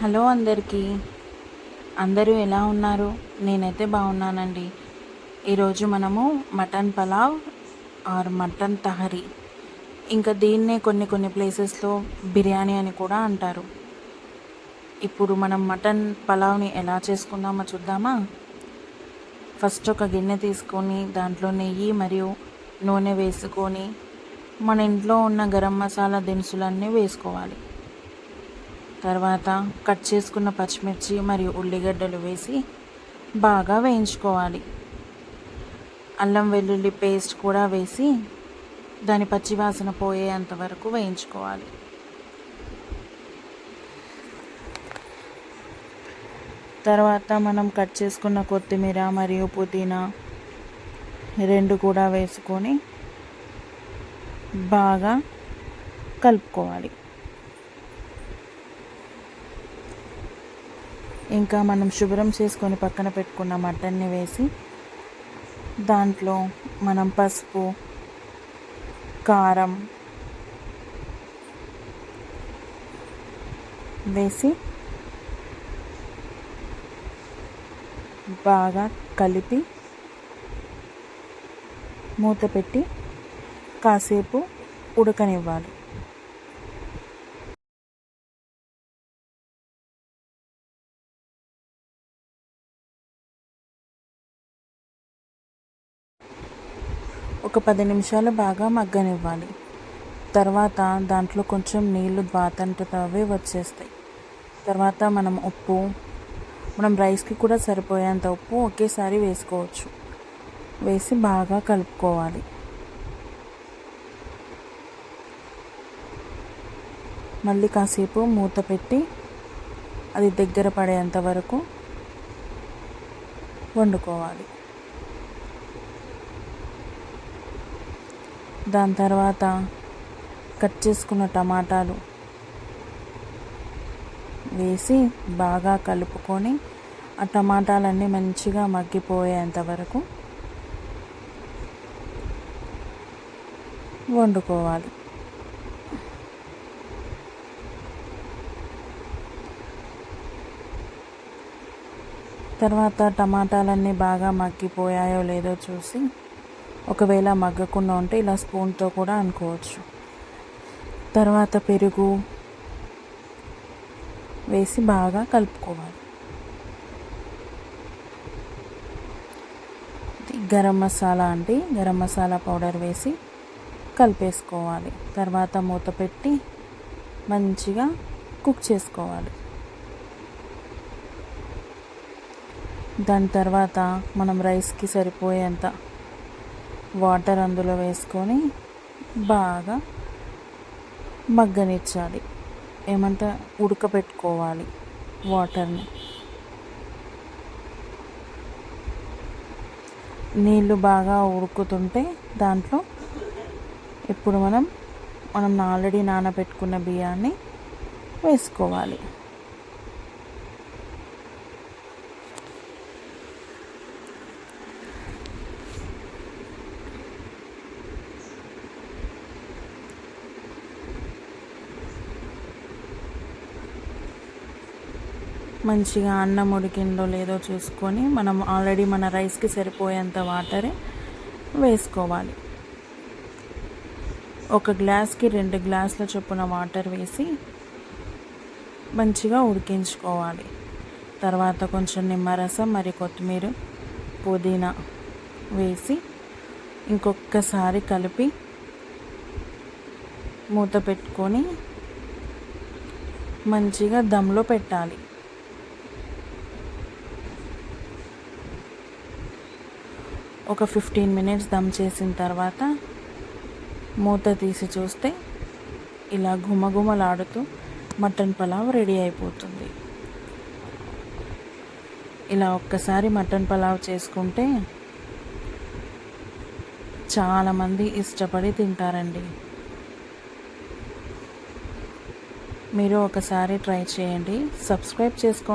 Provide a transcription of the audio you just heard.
Hello అందరికీ. అందరూ ఎలా ఉన్నారు? నేనైతే బాగున్నానండి. ఈరోజు మనము మటన్ పలావ్ ఆర్ మటన్ తహరీ, ఇంకా దీన్నే కొన్ని ప్లేసెస్లో బిర్యానీ అని కూడా అంటారు. ఇప్పుడు మనం మటన్ పలావ్ని ఎలా చేసుకుందామో చూద్దామా? ఫస్ట్ ఒక గిన్నె తీసుకొని దాంట్లో నెయ్యి మరియు నూనె వేసుకొని మన ఇంట్లో ఉన్న గరం మసాలా దినుసులన్నీ వేసుకోవాలి. తర్వాత కట్ చేసుకున్న పచ్చిమిర్చి మరియు ఉల్లిగడ్డలు వేసి బాగా వేయించుకోవాలి. అల్లం వెల్లుల్లి పేస్ట్ కూడా వేసి దాని పచ్చివాసన పోయేంత వరకు వేయించుకోవాలి. తర్వాత మనం కట్ చేసుకున్న కొత్తిమీర మరియు పుదీనా రెండు కూడా వేసుకొని బాగా కలుపుకోవాలి. ఇంకా మనం శుభ్రం చేసుకొని పక్కన పెట్టుకున్న మటన్ని వేసి దాంట్లో మనం పసుపు, కారం వేసి బాగా కలిపి మూత పెట్టి కాసేపు ఉడకనివ్వాలి. ఒక 10 నిమిషాలు బాగా మగ్గనివ్వాలి. తర్వాత దాంట్లో కొంచెం నీళ్లు ద్వాతంతటవే వచ్చేస్తాయి. తర్వాత మనం ఉప్పు, మనం రైస్కి కూడా సరిపోయేంత ఉప్పు ఒకేసారి వేసుకోవచ్చు. వేసి బాగా కలుపుకోవాలి. మళ్ళీ కాసేపు మూత పెట్టి అది దగ్గర పడేంత వరకు వండుకోవాలి. దాని తర్వాత కట్ చేసుకున్న టమాటాలు వేసి బాగా కలుపుకొని ఆ టమాటాలన్నీ మంచిగా మగ్గిపోయేంత వరకు వండుకోవాలి. తర్వాత టమాటాలన్నీ బాగా మగ్గిపోయాయో లేదో చూసి, ఒకవేళ మగ్గకుండా ఉంటే ఇలా స్పూన్తో కూడా అనుకోవచ్చు. తర్వాత పెరుగు వేసి బాగా కలుపుకోవాలి. గరం మసాలా గరం మసాలా పౌడర్ వేసి కలిపేసుకోవాలి. తర్వాత మూత పెట్టి మంచిగా కుక్ చేసుకోవాలి. దాని తర్వాత మనం రైస్కి సరిపోయేంత వాటర్ అందులో వేసుకొని బాగా మగ్గనిచ్చాలి. ఉడకపెట్టుకోవాలి వాటర్ని. నీళ్ళు బాగా ఉడుకుతుంటే దాంట్లో ఇప్పుడు మనం ఆల్రెడీ నానబెట్టుకున్న బియ్యాన్ని వేసుకోవాలి. మంచిగా అన్నం ఉడికిందో లేదో చూసుకొని మనం ఆల్రెడీ మన రైస్కి సరిపోయేంత వాటర్ వేసుకోవాలి. ఒక గ్లాస్కి 2 గ్లాసుల చొప్పున వాటర్ వేసి మంచిగా ఉడికించుకోవాలి. తర్వాత కొంచెం నిమ్మరసం మరి కొత్తిమీర, పుదీనా వేసి ఇంకొకసారి కలిపి మూత పెట్టుకొని మంచిగా దమ్లో పెట్టాలి. ఒక 15 మినిట్స్ దమ్ చేసిన తర్వాత మూత తీసి చూస్తే ఇలా గుమగుమలాడుతూ మటన్ పలావ్ రెడీ అయిపోతుంది. ఇలా ఒక్కసారి మటన్ పలావ్ చేసుకుంటే చాలామంది ఇష్టపడి తింటారండి. మీరు ఒకసారి ట్రై చేయండి. సబ్స్క్రైబ్ చేసుకోండి.